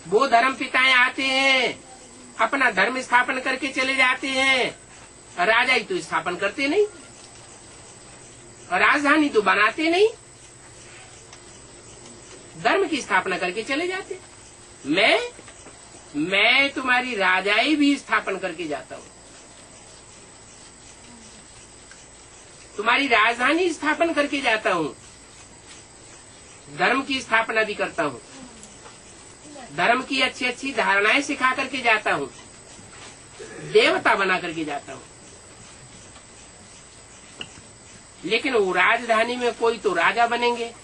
वो धर्म पिताएं आते हैं, अपना धर्म स्थापन करके चले जाते हैं। राजा ही तो स्थापन करते नहीं, राजधानी तो बनाते नहीं, धर्म की स्थापना करके चले जाते। मैं तुम्हारी राजाई भी स्थापन करके जाता हूँ, तुम्हारी राजधानी स्थापन करके जाता हूँ, धर्म की स्थापना भी करता हूँ, धर्म की अच्छी अच्छी धारणाएं सिखा करके जाता हूँ, देवता बना करके जाता हूँ। लेकिन वो राजधानी में कोई तो राजा बनेंगे,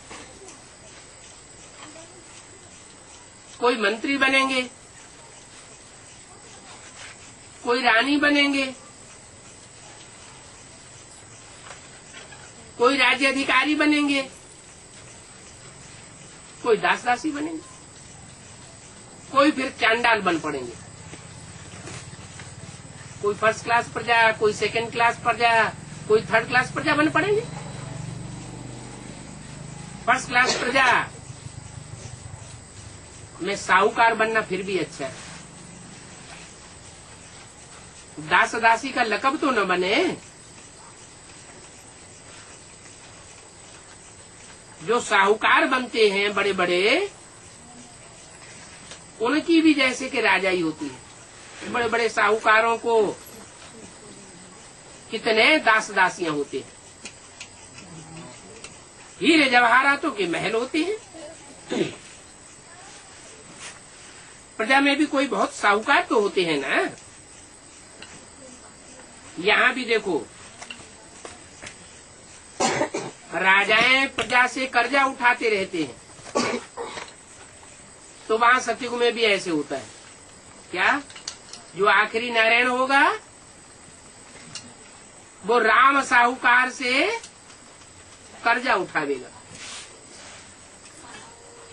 कोई मंत्री बनेंगे, कोई रानी बनेंगे, कोई राज्य अधिकारी बनेंगे, कोई दास दासी बनेंगे, कोई फिर चांडाल बन पड़ेंगे। कोई फर्स्ट क्लास प्रजा, कोई सेकंड क्लास प्रजा, कोई थर्ड क्लास प्रजा बन पड़ेंगे। फर्स्ट क्लास प्रजा में साहूकार बनना फिर भी अच्छा है, दास दासी का लकब तो न बने। जो साहूकार बनते हैं बड़े बड़े, उनकी भी जैसे कि राजाई होती है। बड़े बड़े साहूकारों को कितने दास दासियां होते हैं, हीरे जवाहरातों के महल होते हैं। प्रजा में भी कोई बहुत साहूकार तो होते हैं ना। यहाँ भी देखो, राजाएं प्रजा से कर्जा उठाते रहते हैं, तो वहां सतयुग में भी ऐसे होता है। क्या? जो आखिरी नारायण होगा वो राम साहूकार से कर्जा उठावेगा,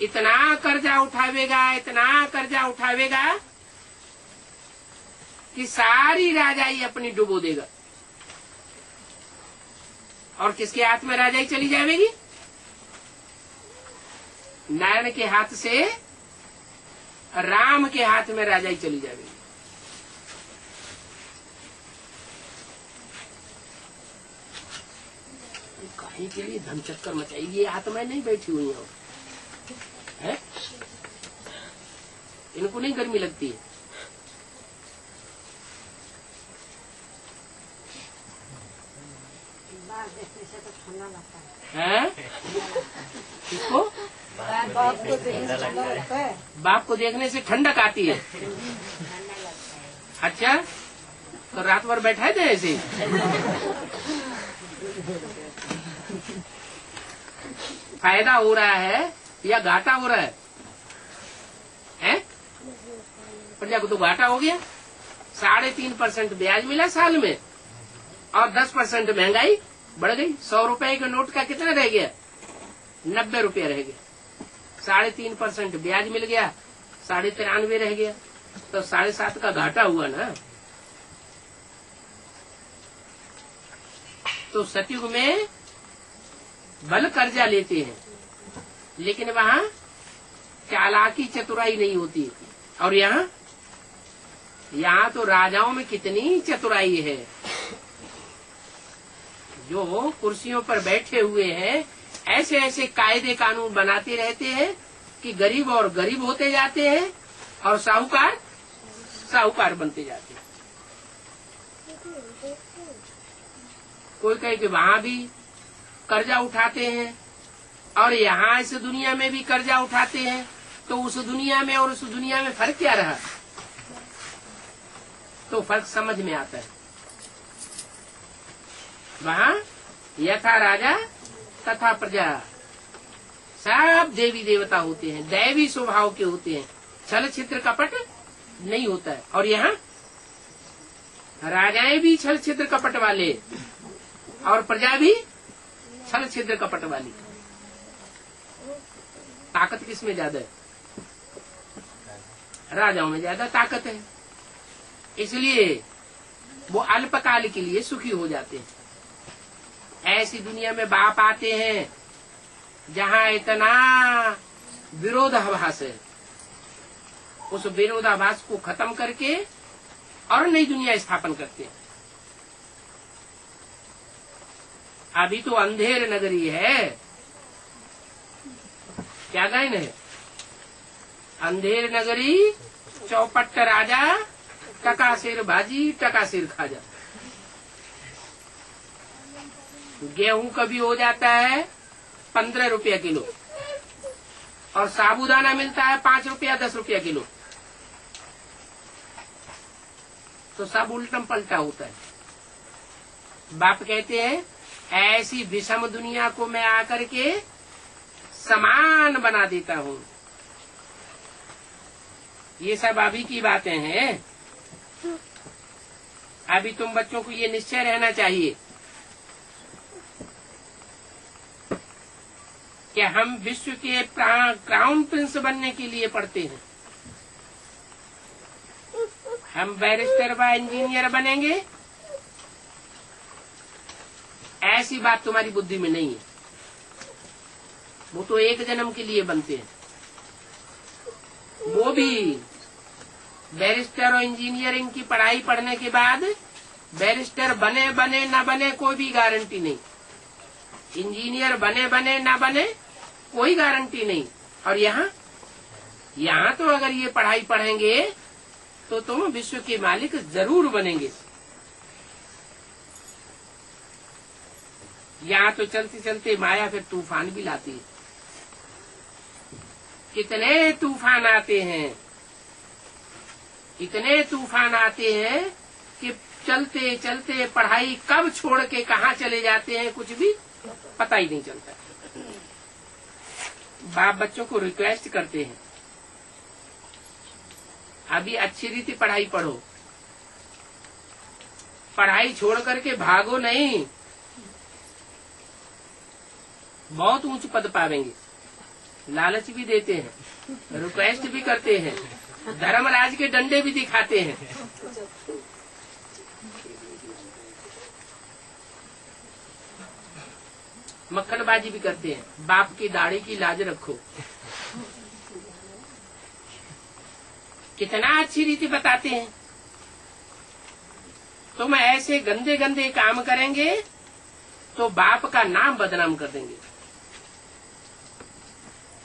इतना कर्जा उठावेगा, इतना कर्जा उठावेगा कि सारी राजाई अपनी डुबो देगा। और किसके हाथ में राजाई चली जाएगी? नारायण के हाथ से राम के हाथ में राजाई चली जाएगी। काहे के लिए धम चक्कर मचाई? ये आत्माएं नहीं बैठी हुई है? इनको नहीं गर्मी लगती है? देखने से तो ठंडा लगता है। हैं? किसको? बाप को देखने से ठंडा लगता है। बाप को देखने से ठंडक आती है। अच्छा, तो रात भर बैठा थे ऐसे? फायदा हो रहा है या घाटा हो रहा है? हैं? प्रजा को तो घाटा हो गया। 3.5% ब्याज मिला साल में और 10% महंगाई बढ़ गई। 100 रुपए के नोट का कितना रह गया? 90 रुपया रह गया। 3.5% ब्याज मिल गया, 93.5 रह गया, तो 7.5 का घाटा हुआ ना। तो सतयुग में बल कर्जा लेते हैं, लेकिन वहाँ चालाकी चतुराई नहीं होती। और यहाँ तो राजाओं में कितनी चतुराई है। जो कुर्सियों पर बैठे हुए हैं, ऐसे ऐसे कायदे कानून बनाते रहते हैं कि गरीब और गरीब होते जाते हैं और साहूकार साहूकार बनते जाते हैं। कोई कहे कि वहाँ भी कर्जा उठाते हैं और यहाँ इस दुनिया में भी कर्जा उठाते हैं, तो उस दुनिया में और उस दुनिया में फर्क क्या रहा? तो फर्क समझ में आता है। वहाँ यथा राजा तथा प्रजा, सब देवी देवता होते हैं, दैवी स्वभाव के होते हैं, छल छिद्र कपट नहीं होता है। और यहाँ राजाएं भी छल छिद्र कपट वाले और प्रजा भी छल छिद्र कपट वाली। ताकत किसमें ज्यादा है? राजाओं में ज्यादा ताकत है, इसलिए वो अल्पकाल के लिए सुखी हो जाते हैं। ऐसी दुनिया में बाप आते हैं जहाँ इतना विरोधाभास है, उस विरोधाभास को खत्म करके और नई दुनिया स्थापन करते हैं। अभी तो अंधेर नगरी है, क्या गायन है? अंधेर नगरी चौपट राजा, टका सिर भाजी टका सिर खाजा। गेहूं कभी हो जाता है 15 रुपया किलो और साबूदाना मिलता है 5 रुपया 10 रुपया किलो। तो सब उल्टम पलटा होता है। बाप कहते हैं ऐसी विषम दुनिया को मैं आकर के समान बना देता हूँ। ये सब अभी की बातें हैं। अभी तुम बच्चों को ये निश्चय रहना चाहिए कि हम विश्व के क्राउन प्रिंस बनने के लिए पढ़ते हैं। हम बैरिस्टर व इंजीनियर बनेंगे, ऐसी बात तुम्हारी बुद्धि में नहीं है। वो तो एक जन्म के लिए बनते हैं। वो भी बैरिस्टर और इंजीनियरिंग की पढ़ाई पढ़ने के बाद बैरिस्टर बने बने न बने कोई भी गारंटी नहीं, इंजीनियर बने बने न बने कोई गारंटी नहीं। और यहाँ तो अगर ये पढ़ाई पढ़ेंगे तो तुम विश्व के मालिक जरूर बनेंगे। यहाँ तो चलते चलते माया फिर तूफान भी लाती है। कितने तूफान आते हैं, इतने तूफान आते हैं कि चलते चलते पढ़ाई कब छोड़ के कहाँ चले जाते हैं कुछ भी पता ही नहीं चलता। बाप बच्चों को रिक्वेस्ट करते हैं अभी अच्छी रीति पढ़ाई पढ़ो, पढ़ाई छोड़ करके भागो नहीं, बहुत ऊंच पद पावेंगे। लालच भी देते हैं, रिक्वेस्ट भी करते हैं, धर्मराज के डंडे भी दिखाते हैं। मक्खनबाजी भी करते हैं, बाप की दाढ़ी की लाज रखो। कितना अच्छी रीति बताते हैं। तुम ऐसे गंदे गंदे काम करेंगे तो बाप का नाम बदनाम कर देंगे।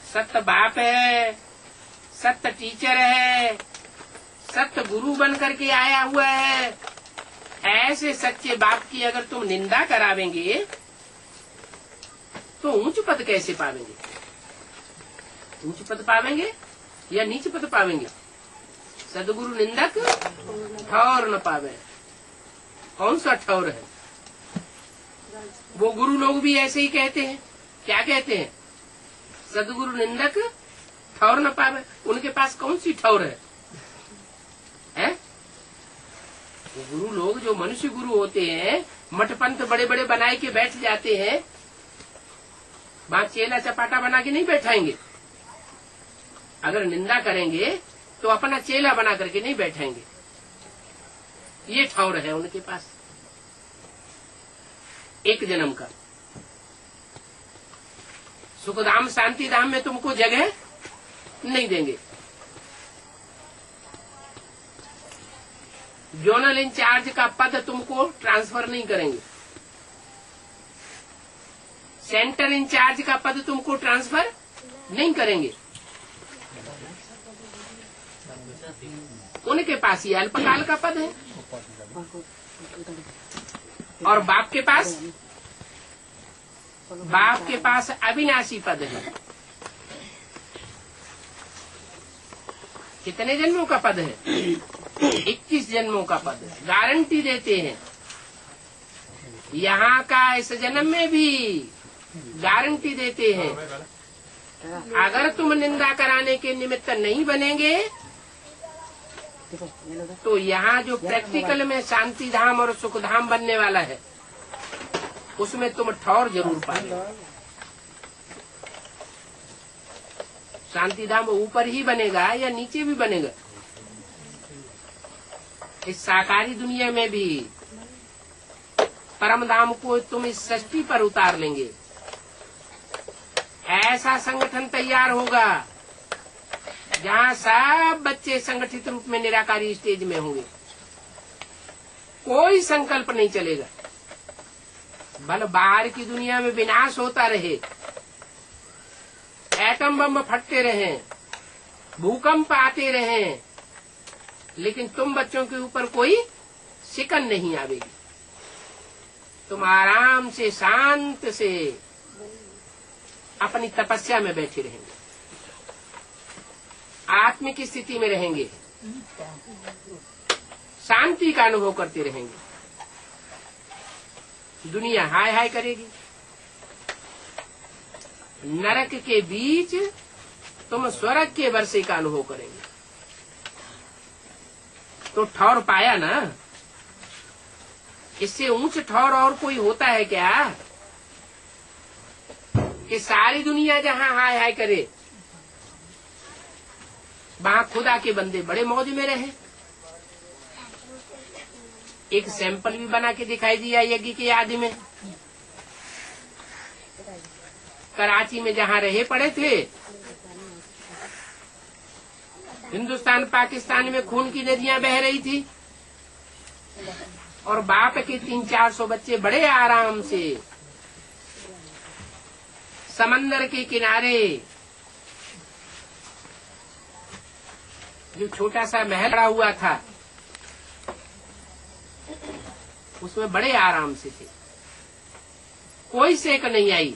सत्य बाप है, सत्य टीचर है, सत्य गुरु बन करके आया हुआ है। ऐसे सच्चे बाप की अगर तुम निंदा करावेंगे तो ऊंच पद कैसे पावेंगे? ऊंच पद पावेंगे या नीच पद पावेंगे? सदगुरु निंदक ठौर न पावे। कौन सा ठौर है? वो गुरु लोग भी ऐसे ही कहते हैं। क्या कहते हैं? सदगुरु निंदक ठौर न पावे। उनके पास कौन सी ठौर है? वो गुरु लोग जो मनुष्य गुरु होते हैं, मठपंथ बड़े बड़े बनाए के बैठ जाते हैं, वहां चेला चपाटा बना के नहीं बैठाएंगे। अगर निंदा करेंगे तो अपना चेला बना करके नहीं बैठाएंगे। ये ठौर है उनके पास एक जन्म का। सुखधाम शांति धाम में तुमको जगह नहीं देंगे। जोनल इंचार्ज का पद तुमको ट्रांसफर नहीं करेंगे। सेंटर इंचार्ज का पद तुमको ट्रांसफर नहीं करेंगे। उनके पास ही अल्पकाल का पद है। और बाप के पास अविनाशी पद है। कितने जन्मों का पद है? 21 जन्मों का पद है। गारंटी देते हैं यहाँ का इस जन्म में भी गारंटी देते हैं। अगर तुम निंदा कराने के निमित्त नहीं बनेंगे तो यहाँ जो प्रैक्टिकल में शांति धाम और सुख धाम बनने वाला है उसमें तुम ठौर जरूर पाओगे। शांति धाम ऊपर ही बनेगा या नीचे भी बनेगा? इस साकारी दुनिया में भी परम धाम को तुम इस सृष्टि पर उतार लेंगे। ऐसा संगठन तैयार होगा जहाँ सब बच्चे संगठित रूप में निराकारी स्टेज में होंगे। कोई संकल्प नहीं चलेगा। भले बाहर की दुनिया में विनाश होता रहे, एटम बम फटते रहे, भूकंप आते रहे, लेकिन तुम बच्चों के ऊपर कोई शिकन नहीं आवेगी। तुम आराम से शांत से अपनी तपस्या में बैठे रहेंगे, आत्मिक स्थिति में रहेंगे, शांति का अनुभव करते रहेंगे। दुनिया हाय हाय करेगी। नरक के बीच तुम स्वर्ग के वर्षे का अनुभव करेंगे। तो ठौर पाया ना? इससे ऊंच ठौर और कोई होता है क्या? कि सारी दुनिया जहाँ हाय हाय करे वहाँ खुदा के बंदे बड़े मौज में रहे। एक सैंपल भी बना के दिखाई दिया यज्ञ की याद में। कराची में जहाँ रहे पड़े थे, हिंदुस्तान पाकिस्तान में खून की नदियां बह रही थी और बाप के 300-400 बच्चे बड़े आराम से समंदर के किनारे जो छोटा सा महल पड़ा हुआ था उसमें बड़े आराम से थे। कोई सेक नहीं आई।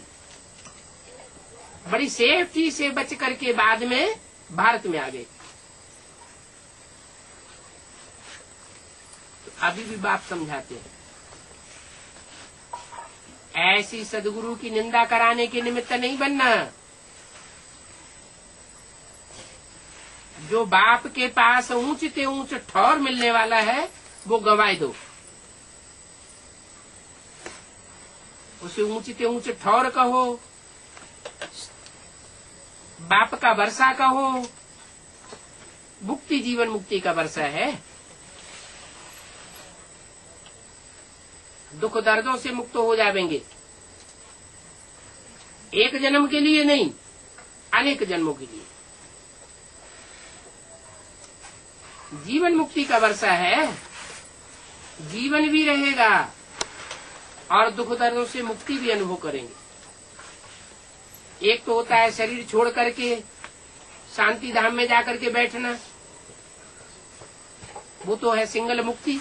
बड़ी सेफ्टी से बच करके बाद में भारत में आ गए। तो अभी भी बाप समझाते हैं, ऐसी सदगुरु की निंदा कराने के निमित्त नहीं बनना। जो बाप के पास ऊंच से ऊंच ठौर मिलने वाला है वो गंवाए दो। उसे ऊंच से ऊंच ठौर कहो, बाप का वर्षा कहो। मुक्ति जीवन मुक्ति का वर्षा है। दुख दर्दों से मुक्त हो जाएंगे। एक जन्म के लिए नहीं, अनेक जन्मों के लिए। जीवन मुक्ति का वर्षा है। जीवन भी रहेगा और दुख दर्दों से मुक्ति भी अनुभव करेंगे। एक तो होता है शरीर छोड़ करके शांति धाम में जाकर के बैठना, वो तो है सिंगल मुक्ति,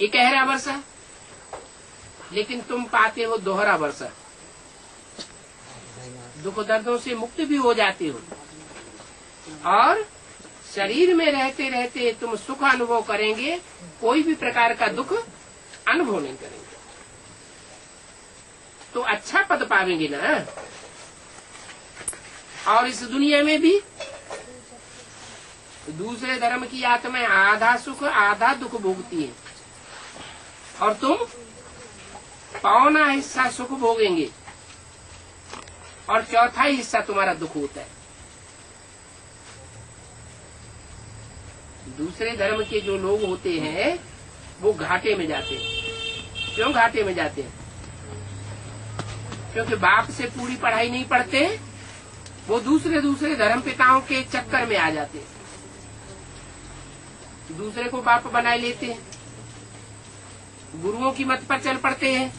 एक गहरा वर्षा। लेकिन तुम पाते हो दोहरा वर्षा, दुख दर्दों से मुक्त भी हो जाते हो, और शरीर में रहते रहते तुम सुख अनुभव करेंगे, कोई भी प्रकार का दुख अनुभव नहीं करेंगे, तो अच्छा पद पावेंगे ना। और इस दुनिया में भी दूसरे धर्म की आत्माएं आधा सुख आधा दुख भोगती है, और तुम पौना हिस्सा सुख भोगेंगे और चौथा हिस्सा तुम्हारा दुख होता है। दूसरे धर्म के जो लोग होते हैं वो घाटे में जाते हैं। क्यों घाटे में जाते हैं? क्योंकि बाप से पूरी पढ़ाई नहीं पढ़ते, वो दूसरे धर्म पिताओं के चक्कर में आ जाते हैं, दूसरे को बाप बना लेते हैं, गुरुओं की मत पर चल पड़ते हैं,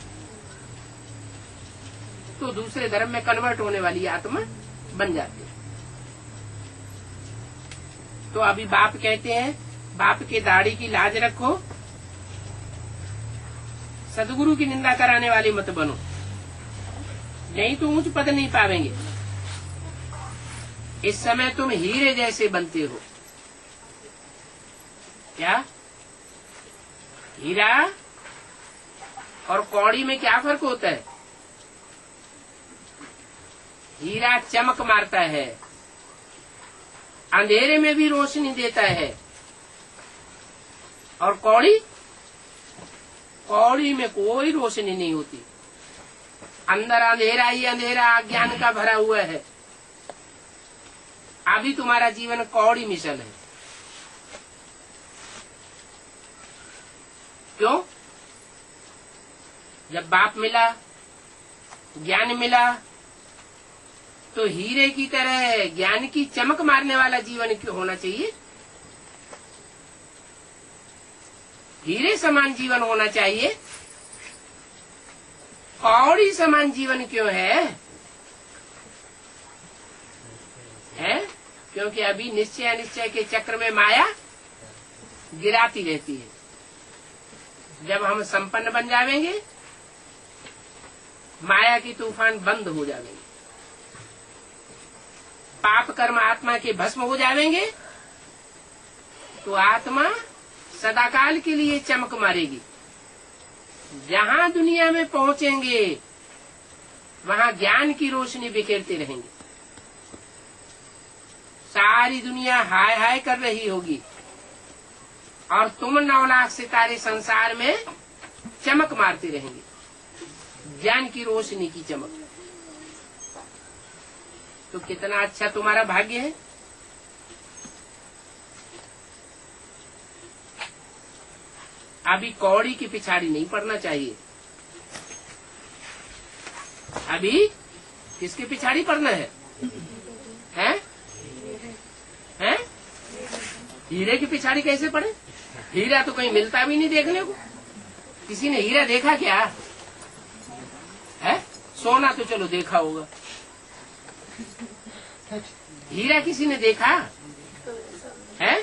तो दूसरे धर्म में कन्वर्ट होने वाली आत्मा बन जाती है। तो अभी बाप कहते हैं, बाप के दाढ़ी की लाज रखो, सदगुरु की निंदा कराने वाले मत बनो, नहीं तो ऊंच पद नहीं पावेंगे। इस समय तुम हीरे जैसे बनते हो। क्या? हीरा और कौड़ी में क्या फर्क होता है? हीरा चमक मारता है, अंधेरे में भी रोशनी देता है, और कौड़ी में कोई रोशनी नहीं होती, अंदर अंधेरा ही अंधेरा अज्ञान का भरा हुआ है। अभी तुम्हारा जीवन कौड़ी मिसल है। क्यों? जब बाप मिला, ज्ञान मिला, तो हीरे की तरह ज्ञान की चमक मारने वाला जीवन क्यों होना चाहिए? हीरे समान जीवन होना चाहिए, कौड़ी समान जीवन क्यों है? क्योंकि अभी निश्चय अनिश्चय के चक्र में माया गिराती रहती है। जब हम संपन्न बन जाएंगे, माया की तूफान बंद हो जाएंगे, पाप कर्म आत्मा के भस्म हो जाएंगे, तो आत्मा सदाकाल के लिए चमक मारेगी। जहाँ दुनिया में पहुंचेंगे वहाँ ज्ञान की रोशनी बिखेरते रहेंगे, सारी दुनिया हाय हाय कर रही होगी, और तुम 9 लाख सितारे संसार में चमक मारते रहेंगे, ज्ञान की रोशनी की चमक। तो कितना अच्छा तुम्हारा भाग्य है। अभी कौड़ी की पिछाड़ी नहीं पड़ना चाहिए। अभी किसके पिछाड़ी पड़ना है? हैं? हीरे की पिछाड़ी कैसे पड़े? हीरा तो कहीं मिलता भी नहीं देखने को। किसी ने हीरा देखा क्या है? सोना तो चलो देखा होगा, हीरा किसी ने देखा है?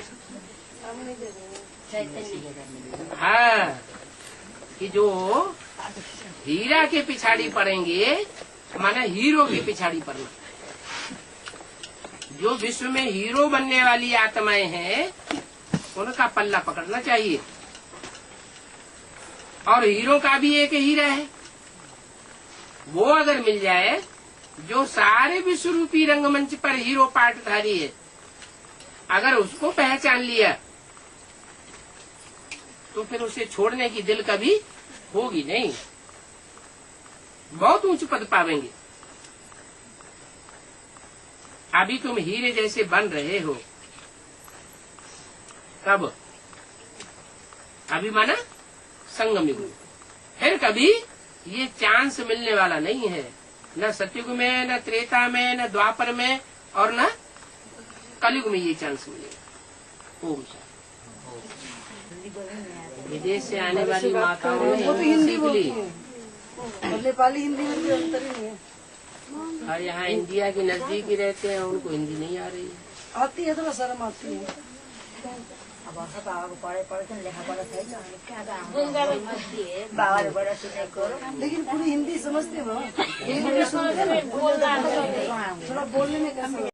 हाँ, कि जो हीरा के पिछाड़ी पड़ेंगे माना हीरो की पिछाड़ी पड़ना। जो विश्व में हीरो बनने वाली आत्माएं हैं उनका पल्ला पकड़ना चाहिए। और हीरो का भी एक हीरा है, वो अगर मिल जाए, जो सारे विश्व रूपी रंगमंच पर हीरो पाटधारी है, अगर उसको पहचान लिया तो फिर उसे छोड़ने की दिल कभी होगी नहीं, बहुत ऊंच पद पावेंगे। अभी तुम हीरे जैसे बन रहे हो, कब? अभी माना संगम युग, फिर कभी ये चांस मिलने वाला नहीं है, न सतयुग में, न त्रेता में, न द्वापर में, और न कलयुग में ये चांस मिलेगा। ओम शांति। विदेश से आने वाली माताओं ने वो तो हिंदी सीख बोलती ली, है, नेपाली हिंदी में कोई अंतर ही नहीं है। और यहाँ इंडिया के नजदीक ही रहते हैं, उनको हिंदी नहीं आ रही है। आती है, थोड़ा शर्म आती है। अब बाबा को पढ़े लेखा पढ़ा छैन बाबाले बडा सुनेको लेकिन पूरी हिंदी समझते हो? इंग्लिश थोड़ा बोलने में कैसा